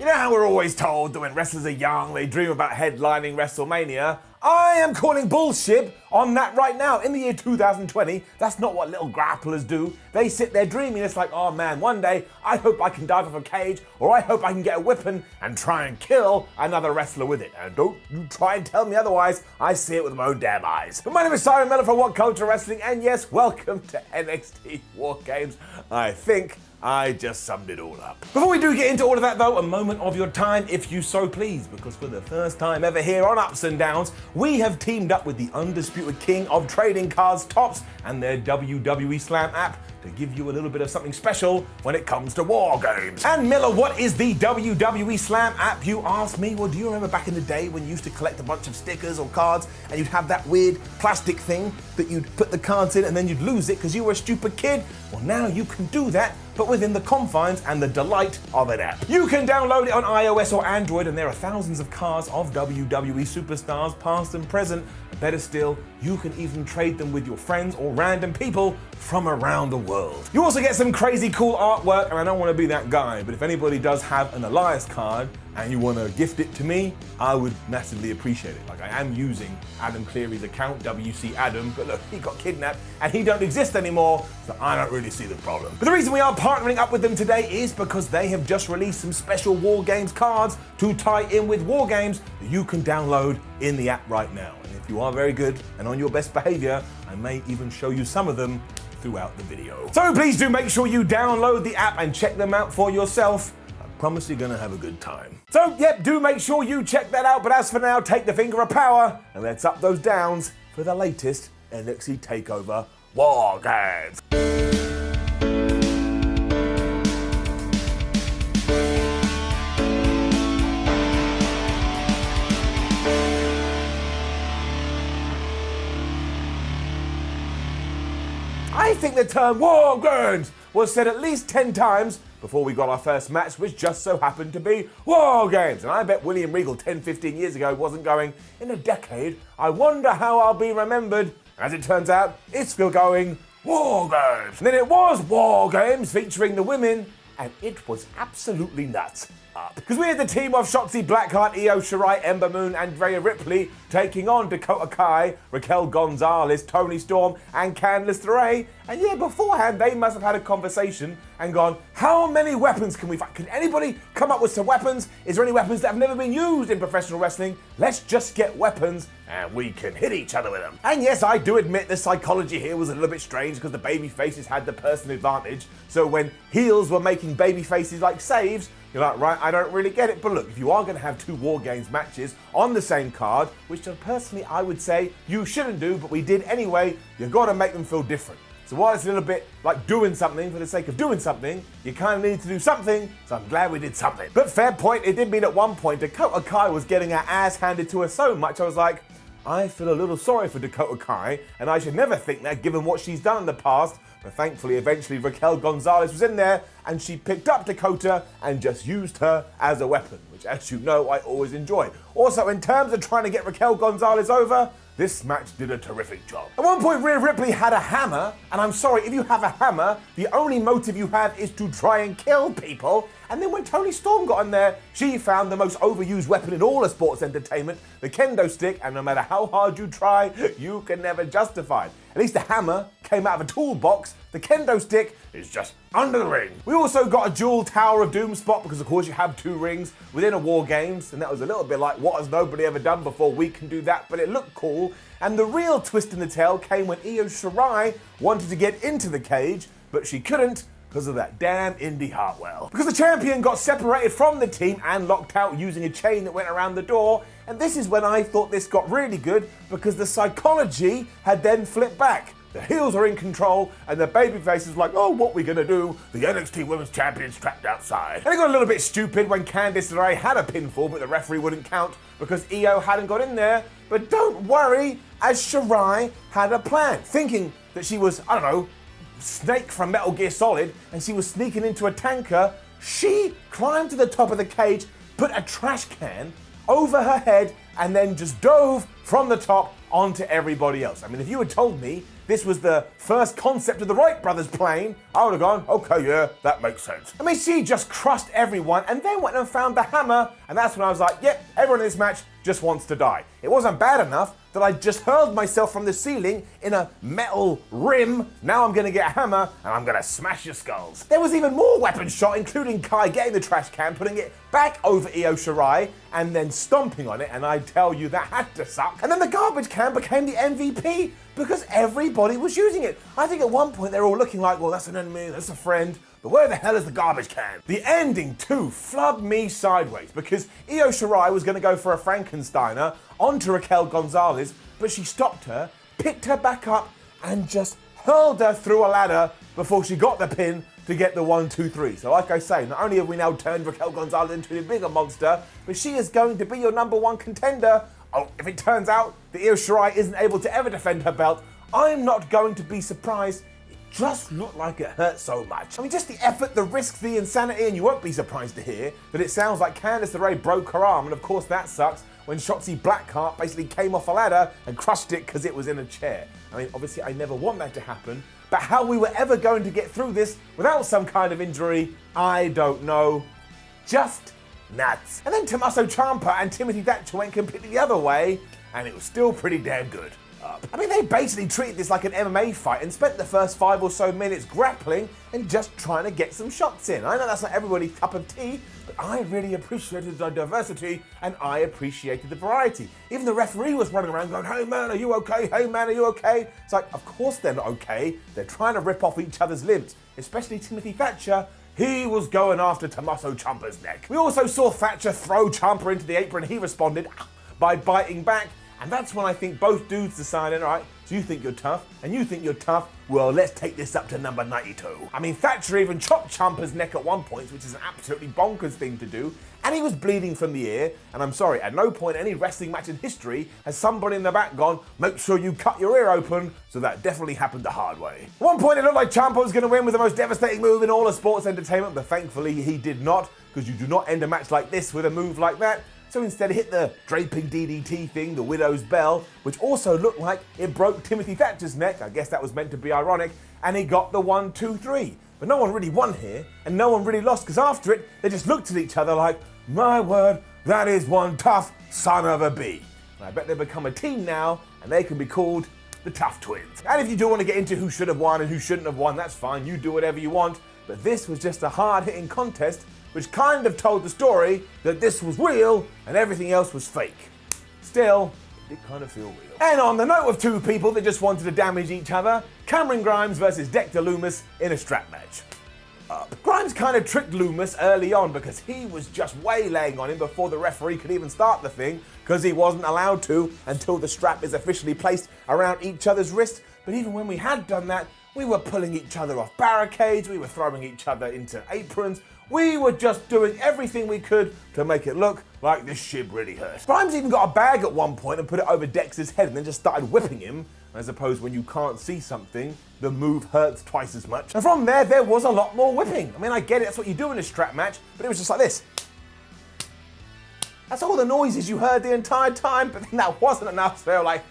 know how we're always told that when wrestlers are young, they dream about headlining WrestleMania? I am calling bullshit on that right now. In the year 2020, that's not what little grapplers do. They sit there dreaming. It's like, oh man, one day I hope I can dive off a cage, or I hope I can get a weapon and try and kill another wrestler with it. And don't you try and tell me otherwise. I see it with my own damn eyes. But my name is Simon Miller from WhatCulture Wrestling, and yes, welcome to NXT WarGames. I think I just summed it all up. Before we do get into all of that though, a moment of your time if you so please, because for the first time ever here on Ups and Downs, we have teamed up with the undisputed king of trading cards, Topps, and their WWE Slam app to give you a little bit of something special when it comes to WarGames. And Miller, what is the WWE Slam app, you ask me? Well, do you remember back in the day when you used to collect a bunch of stickers or cards and you'd have that weird plastic thing that you'd put the cards in and then you'd lose it because you were a stupid kid? Well, now you can do that, but within the confines and the delight of an app. You can download it on iOS or Android, and there are thousands of cards of WWE superstars, past and present. Better still, you can even trade them with your friends or random people from around the world. You also get some crazy cool artwork, and I don't want to be that guy, but if anybody does have an Elias card and you want to gift it to me, I would massively appreciate it. Like, I am using Adam Cleary's account, WCAdam, but look, he got kidnapped and he don't exist anymore, so I don't really see the problem. But the reason we are partnering up with them today is because they have just released some special WarGames cards to tie in with WarGames that you can download in the app right now. And if you are very good and on your best behavior, I may even show you some of them throughout the video. So please do make sure you download the app and check them out for yourself. I promise you're gonna have a good time. So yep, do make sure you check that out, but as for now, take the finger of power and let's up those downs for the latest NXT TakeOver WarGames. I think the term WarGames was said at least 10 times before we got our first match, which just so happened to be WarGames. And I bet William Regal 10, 15 years ago wasn't going, in a decade, I wonder how I'll be remembered. As it turns out, it's still going WarGames. And then it was WarGames featuring the women, and it was absolutely nuts. Because we had the team of Shotzi Blackheart, Io Shirai, Ember Moon, and Rhea Ripley taking on Dakota Kai, Raquel Gonzalez, Toni Storm, and Candice LeRae. And yeah, beforehand, they must have had a conversation and gone, how many weapons can we find? Can anybody come up with some weapons? Is there any weapons that have never been used in professional wrestling? Let's just get weapons and we can hit each other with them. And yes, I do admit the psychology here was a little bit strange because the baby faces had the personal advantage. So when heels were making baby faces like saves, you're like, right, I don't really get it. But look, if you are going to have two WarGames matches on the same card, which personally I would say you shouldn't do, but we did anyway, you've got to make them feel different. So while it's a little bit like doing something for the sake of doing something, you kind of need to do something, so I'm glad we did something. But fair point, it did mean at one point Dakota Kai was getting her ass handed to her so much, I was like, I feel a little sorry for Dakota Kai, and I should never think that given what she's done in the past. But thankfully, eventually Raquel Gonzalez was in there and she picked up Dakota and just used her as a weapon, which, as you know, I always enjoy. Also, in terms of trying to get Raquel Gonzalez over, this match did a terrific job. At one point, Rhea Ripley had a hammer, and I'm sorry, if you have a hammer, the only motive you have is to try and kill people. And then when Toni Storm got in there, she found the most overused weapon in all of sports entertainment, the kendo stick, and no matter how hard you try, you can never justify it. At least the hammer came out of a toolbox. The kendo stick is just under the ring. We also got a dual Tower of Doom spot because, of course, you have two rings within a WarGames, and that was a little bit like, what has nobody ever done before? We can do that, but it looked cool. And the real twist in the tale came when Io Shirai wanted to get into the cage, but she couldn't because of that damn Indy Hartwell. Because the champion got separated from the team and locked out using a chain that went around the door. And this is when I thought this got really good because the psychology had then flipped back. The heels are in control and the babyface is like, oh, what are we gonna do? The NXT Women's Champion's trapped outside. And it got a little bit stupid when Candice LeRae had a pinfall, but the referee wouldn't count because Io hadn't got in there. But don't worry, as Shirai had a plan, thinking that she was, I don't know, Snake from Metal Gear Solid, and she was sneaking into a tanker. She climbed to the top of the cage, put a trash can over her head, and then just dove from the top onto everybody else. I mean, if you had told me this was the first concept of the Wright brothers plane, I would have gone, okay, yeah, that makes sense. I mean, she just crushed everyone and then went and found the hammer, and that's when I was like, yep, everyone in this match just wants to die. It wasn't bad enough that I just hurled myself from the ceiling in a metal rim. Now I'm gonna get a hammer and I'm gonna smash your skulls. There was even more weapons shot, including Kai getting the trash can, putting it back over Io Shirai, and then stomping on it, and I tell you, that had to suck. And then the garbage can became the MVP because everybody was using it. I think at one point they were all looking like, well, that's an enemy, that's a friend, but where the hell is the garbage can? The ending too flubbed me sideways because Io Shirai was gonna go for a Frankensteiner onto Raquel Gonzalez, but she stopped her, picked her back up, and just hurled her through a ladder before she got the pin to get the 1, 2, 3. So like I say, not only have we now turned Raquel Gonzalez into a bigger monster, but she is going to be your #1 contender. Oh, if it turns out that Io Shirai isn't able to ever defend her belt, I'm not going to be surprised. It just looked like it hurt so much. I mean, just the effort, the risk, the insanity, and you won't be surprised to hear that it sounds like Candice LeRae broke her arm, and of course that sucks when Shotzi Blackheart basically came off a ladder and crushed it because it was in a chair. I mean, obviously I never want that to happen, but how we were ever going to get through this without some kind of injury, I don't know. Just nuts. And then Tommaso Ciampa and Timothy Thatcher went completely the other way, and it was still pretty damn good. I mean, they basically treated this like an MMA fight and spent the first 5 or so minutes grappling and just trying to get some shots in. I know that's not everybody's cup of tea, but I really appreciated the diversity and I appreciated the variety. Even the referee was running around going, hey man, are you okay? Hey man, are you okay? It's like, of course they're not okay. They're trying to rip off each other's limbs, especially Timothy Thatcher. He was going after Tommaso Ciampa's neck. We also saw Thatcher throw Ciampa into the apron. He responded by biting back. And that's when I think both dudes decided, all right, so you think you're tough, and you think you're tough, well, let's take this up to number 92. I mean, Thatcher even chopped Ciampa's neck at one point, which is an absolutely bonkers thing to do, and he was bleeding from the ear, and I'm sorry, at no point in any wrestling match in history has somebody in the back gone, make sure you cut your ear open, so that definitely happened the hard way. At one point, it looked like Ciampa was going to win with the most devastating move in all of sports entertainment, but thankfully he did not, because you do not end a match like this with a move like that. So instead, hit the draping DDT thing, the Widow's Bell, which also looked like it broke Timothy Thatcher's neck. I guess that was meant to be ironic. And he got the 1, 2, 3. But no one really won here, and no one really lost, because after it, they just looked at each other like, my word, that is one tough son of a bee. And I bet they've become a team now, and they can be called the Tough Twins. And if you do want to get into who should have won and who shouldn't have won, that's fine. You do whatever you want. But this was just a hard-hitting contest which kind of told the story that this was real and everything else was fake. Still, it did kind of feel real. And on the note of two people that just wanted to damage each other, Cameron Grimes versus Dexter Lumis in a strap match. Grimes kind of tricked Lumis early on because he was just waylaying on him before the referee could even start the thing, because he wasn't allowed to until the strap is officially placed around each other's wrist. But even when we had done that, we were pulling each other off barricades, we were throwing each other into aprons, we were just doing everything we could to make it look like this shit really hurt. Grimes even got a bag at one point and put it over Dexter's head and then just started whipping him. I suppose when you can't see something, the move hurts twice as much. And from there was a lot more whipping. I mean, I get it, that's what you do in a strap match, but it was just like this. That's all the noises you heard the entire time, but then that wasn't enough, so they were like,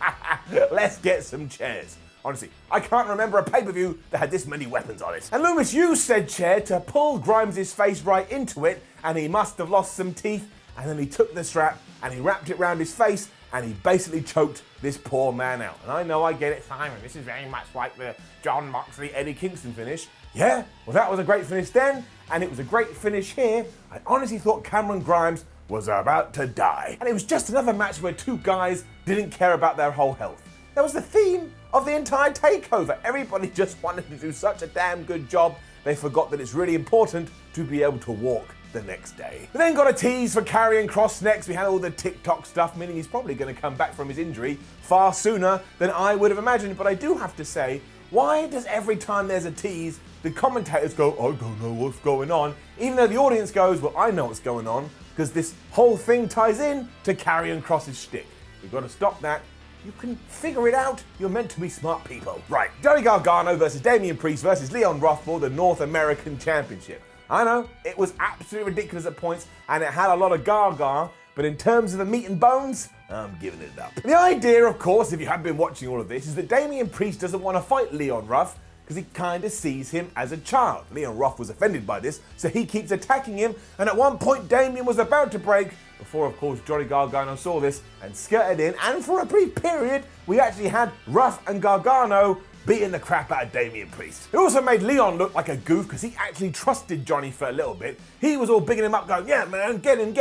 let's get some chairs. Honestly, I can't remember a pay-per-view that had this many weapons on it. And Lumis used said chair to pull Grimes' face right into it, and he must have lost some teeth, and then he took the strap and he wrapped it around his face, and he basically choked this poor man out. And I know, I get it, Simon, this is very much like the John Moxley, Eddie Kingston finish. Yeah, well that was a great finish then, and it was a great finish here. I honestly thought Cameron Grimes was about to die. And it was just another match where two guys didn't care about their whole health. That was the theme of the entire takeover. Everybody just wanted to do such a damn good job, they forgot that it's really important to be able to walk the next day. We then got a tease for Karrion Kross next. We had all the TikTok stuff, meaning he's probably going to come back from his injury far sooner than I would have imagined. But I do have to say, why does every time there's a tease, the commentators go, I don't know what's going on, even though the audience goes, well, I know what's going on, because this whole thing ties in to Karrion Kross's shtick. We've got to stop that. You can figure it out. You're meant to be smart people. Right, Johnny Gargano versus Damian Priest versus Leon Ruff for the North American Championship. I know, it was absolutely ridiculous at points, and it had a lot of gaga, but in terms of the meat and bones, I'm giving it up. The idea, of course, if you have been watching all of this, is that Damian Priest doesn't want to fight Leon Ruff because he kind of sees him as a child. Leon Ruff was offended by this, so he keeps attacking him, and at one point Damian was about to break before, of course, Johnny Gargano saw this and skirted in, and for a brief period, we actually had Ruff and Gargano beating the crap out of Damian Priest. It also made Leon look like a goof because he actually trusted Johnny for a little bit. He was all bigging him up, going, yeah man, get him.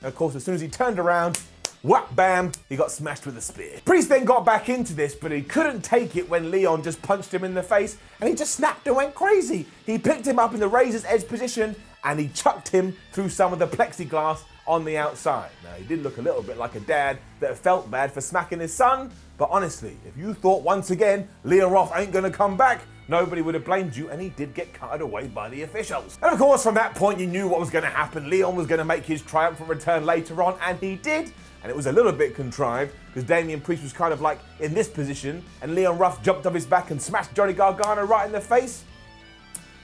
And of course, as soon as he turned around, whap bam, he got smashed with a spear. Priest then got back into this, but he couldn't take it when Leon just punched him in the face, and he just snapped and went crazy. He picked him up in the razor's edge position, and he chucked him through some of the plexiglass on the outside. Now, he did look a little bit like a dad that felt bad for smacking his son, but honestly, if you thought once again Leon Ruff ain't gonna come back, nobody would have blamed you, and he did get carted away by the officials. And of course, from that point, you knew what was gonna happen. Leon was gonna make his triumphant return later on, and he did. And it was a little bit contrived because Damian Priest was kind of like in this position, and Leon Ruff jumped off his back and smashed Johnny Gargano right in the face.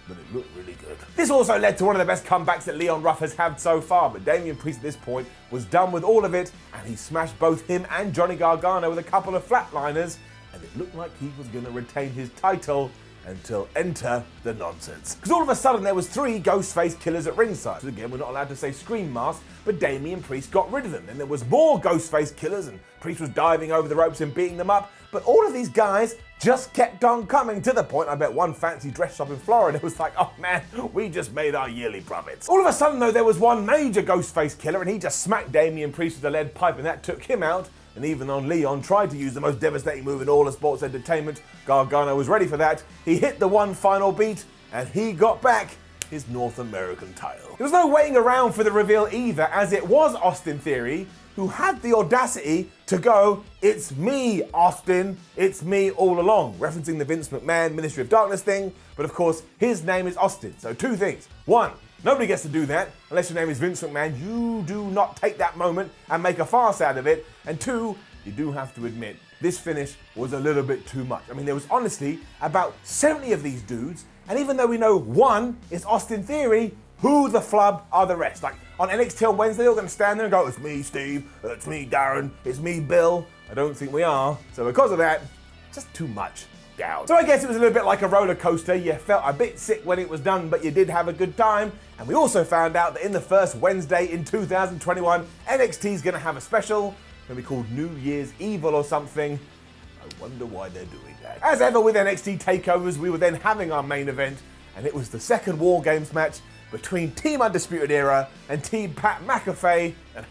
But it looked really good. This also led to one of the best comebacks that Leon Ruff has had so far, but Damian Priest at this point was done with all of it, and he smashed both him and Johnny Gargano with a couple of flatliners, and it looked like he was going to retain his title until enter the nonsense. Because all of a sudden there was 3 Ghostface killers at ringside. So again, we're not allowed to say Scream Mask, but Damian Priest got rid of them. Then there was more Ghostface killers, and Priest was diving over the ropes and beating them up. But all of these guys just kept on coming, to the point I bet one fancy dress shop in Florida was like, oh man, we just made our yearly profits. All of a sudden though, there was one major Ghostface killer, and he just smacked Damian Priest with a lead pipe, and that took him out. And even though Leon tried to use the most devastating move in all of sports entertainment, Gargano was ready for that. He hit the one final beat, and he got back his North American title. There was no waiting around for the reveal either, as it was Austin Theory who had the audacity to go, "It's me, Austin, it's me all along," referencing the Vince McMahon Ministry of Darkness thing, but of course, his name is Austin. So 2 things. 1, nobody gets to do that unless your name is Vince McMahon. You do not take that moment and make a farce out of it. And 2, you do have to admit, this finish was a little bit too much. I mean, there was honestly about 70 of these dudes, and even though we know one is Austin Theory, who the flub are the rest? Like, on NXT on Wednesday, they're going to stand there and go, "It's me, Steve, it's me, Darren, it's me, Bill." I don't think we are. So because of that, just too much. Down. So I guess it was a little bit like a roller coaster. You felt a bit sick when it was done, but you did have a good time. And we also found out that in the first Wednesday in 2021, NXT is going to have a special, going to be called New Year's Evil or something. I wonder why they're doing that. As ever with NXT TakeOvers, we were then having our main event, and it was the second WarGames match between Team Undisputed Era and Team Pat McAfee. And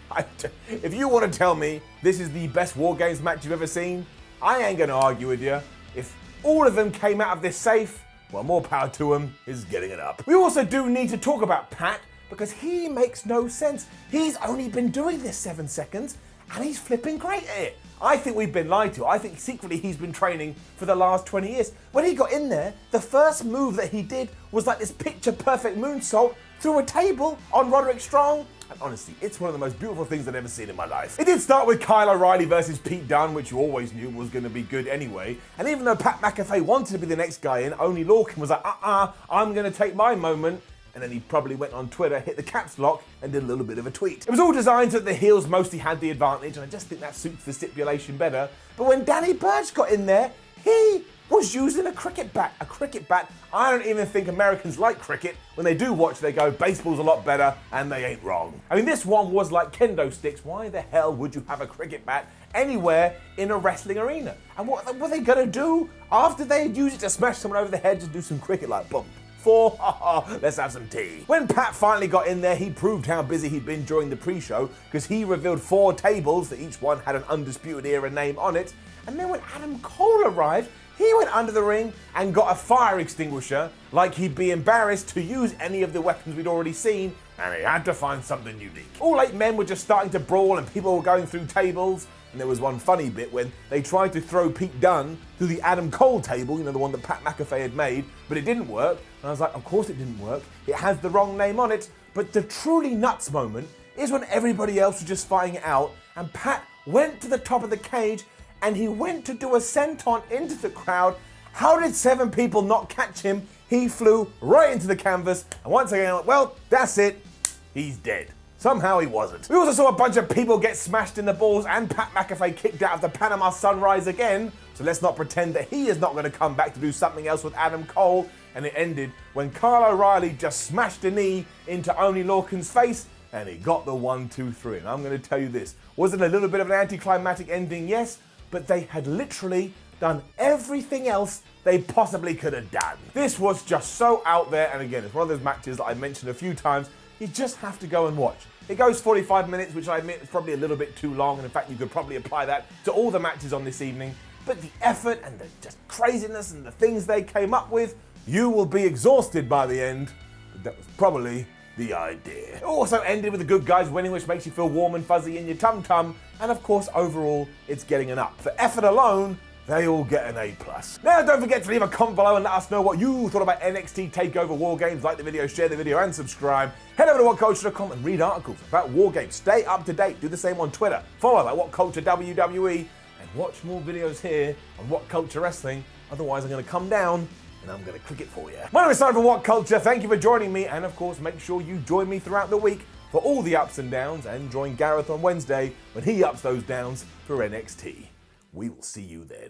if you want to tell me this is the best WarGames match you've ever seen, I ain't going to argue with you. If all of them came out of this safe, well, more power to them is getting it up. We also do need to talk about Pat, because he makes no sense. He's only been doing this 7 seconds, and he's flipping great at it. I think we've been lied to. I think secretly he's been training for the last 20 years. When he got in there, the first move that he did was like this picture-perfect moonsault through a table on Roderick Strong. And honestly, it's one of the most beautiful things I've ever seen in my life. It did start with Kyle O'Reilly versus Pete Dunne, which you always knew was going to be good anyway. And even though Pat McAfee wanted to be the next guy in, only Lorcan was like, I'm going to take my moment. And then he probably went on Twitter, hit the caps lock, and did a little bit of a tweet. It was all designed so that the heels mostly had the advantage, and I just think that suits the stipulation better. But when Danny Burch got in there, he was using a cricket bat. A cricket bat. I don't even think Americans like cricket. When they do watch, they go, baseball's a lot better, and they ain't wrong. I mean, this one was like kendo sticks. Why the hell would you have a cricket bat anywhere in a wrestling arena? And what were they gonna do after they had used it to smash someone over the head, to do some cricket like boom? Let's have some tea. When Pat finally got in there, he proved how busy he'd been during the pre-show, because he revealed 4 tables that each one had an Undisputed Era name on it. And then when Adam Cole arrived, he went under the ring and got a fire extinguisher, like he'd be embarrassed to use any of the weapons we'd already seen, and he had to find something unique. All 8 men were just starting to brawl, and people were going through tables. And there was one funny bit when they tried to throw Pete Dunne through the Adam Cole table, you know, the one that Pat McAfee had made, but it didn't work. And I was like, of course it didn't work. It has the wrong name on it. But the truly nuts moment is when everybody else was just fighting it out, and Pat went to the top of the cage, and he went to do a senton into the crowd. How did 7 people not catch him? He flew right into the canvas, and once again, well, that's it. He's dead. Somehow he wasn't. We also saw a bunch of people get smashed in the balls and Pat McAfee kicked out of the Panama Sunrise again. So let's not pretend that he is not going to come back to do something else with Adam Cole. And it ended when Kyle O'Reilly just smashed a knee into Oney Lorcan's face and he got the 1, 2, 3. And I'm going to tell you this. Was it a little bit of an anticlimactic ending? Yes. But they had literally done everything else they possibly could have done. This was just so out there. And again, it's one of those matches that I mentioned a few times. You just have to go and watch. It goes 45 minutes, which I admit is probably a little bit too long. And in fact, you could probably apply that to all the matches on this evening. But the effort and the just craziness and the things they came up with, you will be exhausted by the end. But that was probably the idea. It also ended with the good guys winning, which makes you feel warm and fuzzy in your tum-tum. And of course, overall, it's getting an up. For effort alone, they all get an A+. Now, don't forget to leave a comment below and let us know what you thought about NXT TakeOver WarGames. Like the video, share the video, and subscribe. Head over to WhatCulture.com and read articles about WarGames. Stay up to date. Do the same on Twitter. Follow at WhatCulture WWE and watch more videos here on WhatCulture Wrestling. Otherwise, I'm going to come down and I'm going to click it for you. My name is Simon from WhatCulture. Thank you for joining me. And of course, make sure you join me throughout the week for all the ups and downs. And join Gareth on Wednesday when he ups those downs for NXT. We will see you then.